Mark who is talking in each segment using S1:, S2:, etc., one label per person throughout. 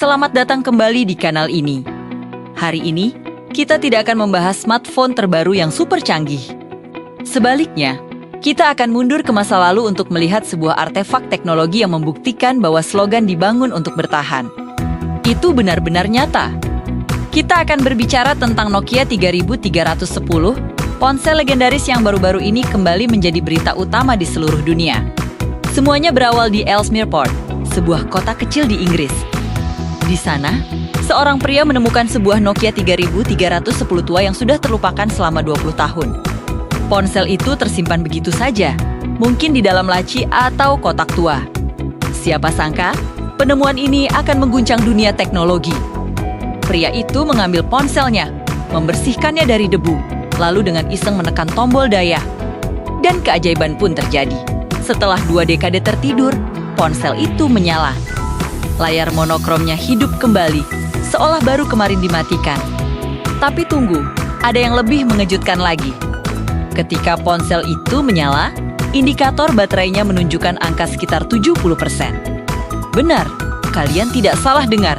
S1: Selamat datang kembali di kanal ini. Hari ini, kita tidak akan membahas smartphone terbaru yang super canggih. Sebaliknya, kita akan mundur ke masa lalu untuk melihat sebuah artefak teknologi yang membuktikan bahwa slogan dibangun untuk bertahan. Itu benar-benar nyata. Kita akan berbicara tentang Nokia 3310, ponsel legendaris yang baru-baru ini kembali menjadi berita utama di seluruh dunia. Semuanya berawal di Ellesmere Port, sebuah kota kecil di Inggris. Di sana, seorang pria menemukan sebuah Nokia 3310 tua yang sudah terlupakan selama 20 tahun. Ponsel itu tersimpan begitu saja, mungkin di dalam laci atau kotak tua. Siapa sangka, penemuan ini akan mengguncang dunia teknologi. Pria itu mengambil ponselnya, membersihkannya dari debu, lalu dengan iseng menekan tombol daya. Dan keajaiban pun terjadi. Setelah 2 dekade tertidur, ponsel itu menyala. Layar monokromnya hidup kembali, seolah baru kemarin dimatikan. Tapi tunggu, ada yang lebih mengejutkan lagi. Ketika ponsel itu menyala, indikator baterainya menunjukkan angka sekitar 70%. Benar, kalian tidak salah dengar.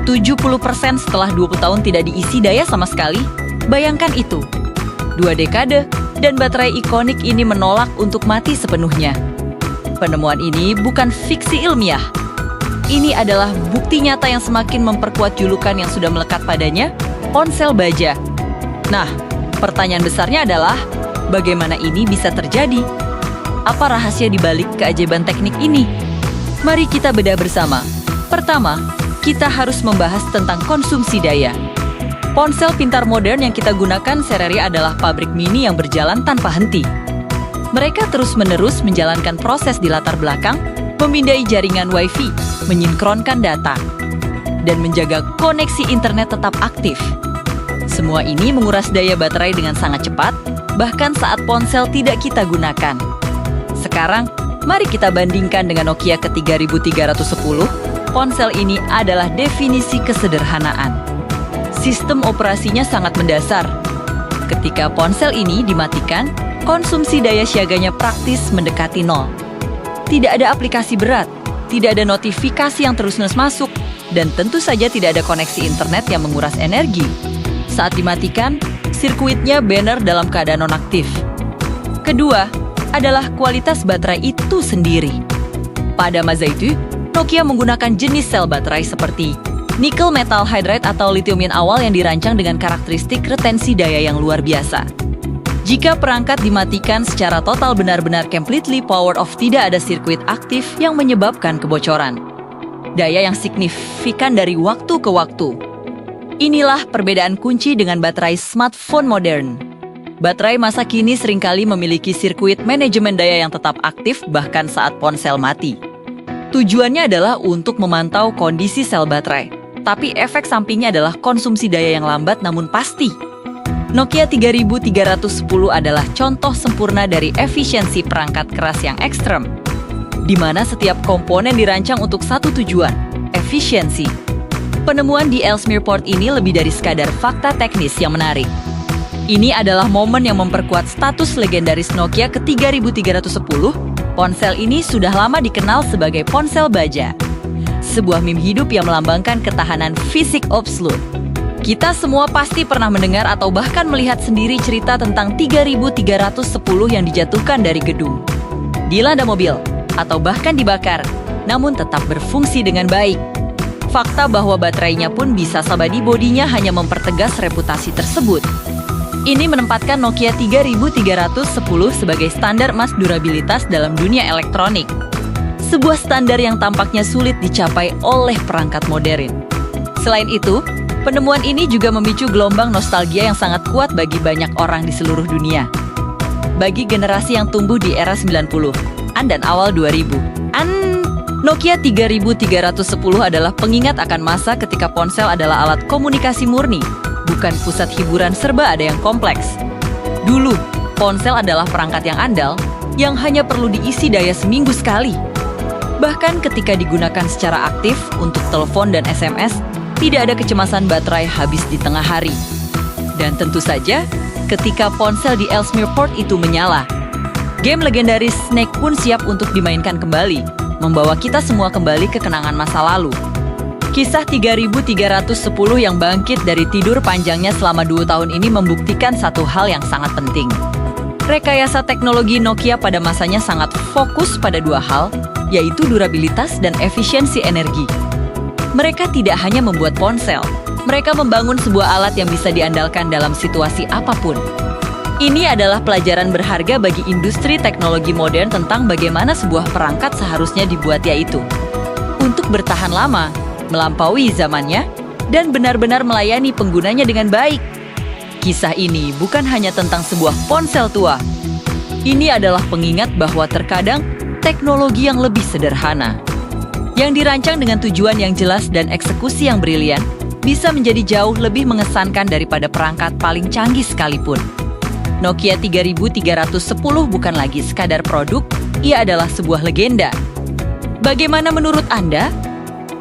S1: 70% setelah 20 tahun tidak diisi daya sama sekali. Bayangkan itu. 2 dekade, dan baterai ikonik ini menolak untuk mati sepenuhnya. Penemuan ini bukan fiksi ilmiah. Ini adalah bukti nyata yang semakin memperkuat julukan yang sudah melekat padanya, ponsel baja. Nah, pertanyaan besarnya adalah, bagaimana ini bisa terjadi? Apa rahasia di balik keajaiban teknik ini? Mari kita bedah bersama. Pertama, kita harus membahas tentang konsumsi daya. Ponsel pintar modern yang kita gunakan sehari-hari adalah pabrik mini yang berjalan tanpa henti. Mereka terus-menerus menjalankan proses di latar belakang, memindai jaringan Wi-Fi, menyinkronkan data, dan menjaga koneksi internet tetap aktif. Semua ini menguras daya baterai dengan sangat cepat, bahkan saat ponsel tidak kita gunakan. Sekarang, mari kita bandingkan dengan Nokia ke-3310. Ponsel ini adalah definisi kesederhanaan. Sistem operasinya sangat mendasar. Ketika ponsel ini dimatikan, konsumsi daya siaganya praktis mendekati nol. Tidak ada aplikasi berat, tidak ada notifikasi yang terus-menerus masuk, dan tentu saja tidak ada koneksi internet yang menguras energi. Saat dimatikan, sirkuitnya banner dalam keadaan nonaktif. Kedua, adalah kualitas baterai itu sendiri. Pada masa itu, Nokia menggunakan jenis sel baterai seperti nickel metal hydride atau lithium ion awal yang dirancang dengan karakteristik retensi daya yang luar biasa. Jika perangkat dimatikan secara total benar-benar completely powered off, tidak ada sirkuit aktif yang menyebabkan kebocoran. Daya yang signifikan dari waktu ke waktu. Inilah perbedaan kunci dengan baterai smartphone modern. Baterai masa kini seringkali memiliki sirkuit manajemen daya yang tetap aktif bahkan saat ponsel mati. Tujuannya adalah untuk memantau kondisi sel baterai, tapi efek sampingnya adalah konsumsi daya yang lambat namun pasti. Nokia 3310 adalah contoh sempurna dari efisiensi perangkat keras yang ekstrem, di mana setiap komponen dirancang untuk satu tujuan, efisiensi. Penemuan di Ellesmere Port ini lebih dari sekadar fakta teknis yang menarik. Ini adalah momen yang memperkuat status legendaris Nokia ke-3310. Ponsel ini sudah lama dikenal sebagai ponsel baja. Sebuah meme hidup yang melambangkan ketahanan fisik absolut. Kita semua pasti pernah mendengar atau bahkan melihat sendiri cerita tentang 3310 yang dijatuhkan dari gedung, dilanda mobil, atau bahkan dibakar, namun tetap berfungsi dengan baik. Fakta bahwa baterainya pun bisa sabadi bodinya hanya mempertegas reputasi tersebut. Ini menempatkan Nokia 3310 sebagai standar emas durabilitas dalam dunia elektronik. Sebuah standar yang tampaknya sulit dicapai oleh perangkat modern. Selain itu, penemuan ini juga memicu gelombang nostalgia yang sangat kuat bagi banyak orang di seluruh dunia. Bagi generasi yang tumbuh di era 90-an dan awal 2000-an, Nokia 3310 adalah pengingat akan masa ketika ponsel adalah alat komunikasi murni, bukan pusat hiburan serba ada yang kompleks. Dulu, ponsel adalah perangkat yang andal, yang hanya perlu diisi daya seminggu sekali. Bahkan ketika digunakan secara aktif untuk telepon dan SMS, tidak ada kecemasan baterai habis di tengah hari. Dan tentu saja, ketika ponsel di Ellesmere Port itu menyala, game legendaris Snake pun siap untuk dimainkan kembali, membawa kita semua kembali ke kenangan masa lalu. Kisah 3310 yang bangkit dari tidur panjangnya selama 2 tahun ini membuktikan satu hal yang sangat penting. Rekayasa teknologi Nokia pada masanya sangat fokus pada 2 hal, yaitu durabilitas dan efisiensi energi. Mereka tidak hanya membuat ponsel, mereka membangun sebuah alat yang bisa diandalkan dalam situasi apapun. Ini adalah pelajaran berharga bagi industri teknologi modern tentang bagaimana sebuah perangkat seharusnya dibuat, yaitu untuk bertahan lama, melampaui zamannya, dan benar-benar melayani penggunanya dengan baik. Kisah ini bukan hanya tentang sebuah ponsel tua. Ini adalah pengingat bahwa terkadang teknologi yang lebih sederhana, yang dirancang dengan tujuan yang jelas dan eksekusi yang brilian, bisa menjadi jauh lebih mengesankan daripada perangkat paling canggih sekalipun. Nokia 3310 bukan lagi sekadar produk, ia adalah sebuah legenda. Bagaimana menurut Anda?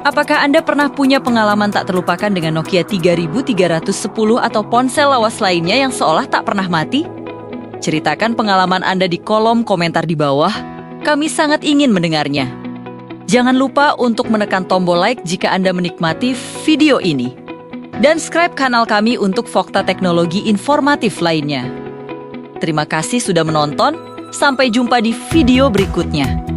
S1: Apakah Anda pernah punya pengalaman tak terlupakan dengan Nokia 3310 atau ponsel lawas lainnya yang seolah tak pernah mati? Ceritakan pengalaman Anda di kolom komentar di bawah. Kami sangat ingin mendengarnya. Jangan lupa untuk menekan tombol like jika Anda menikmati video ini. Dan subscribe kanal kami untuk fakta teknologi informatif lainnya. Terima kasih sudah menonton. Sampai jumpa di video berikutnya.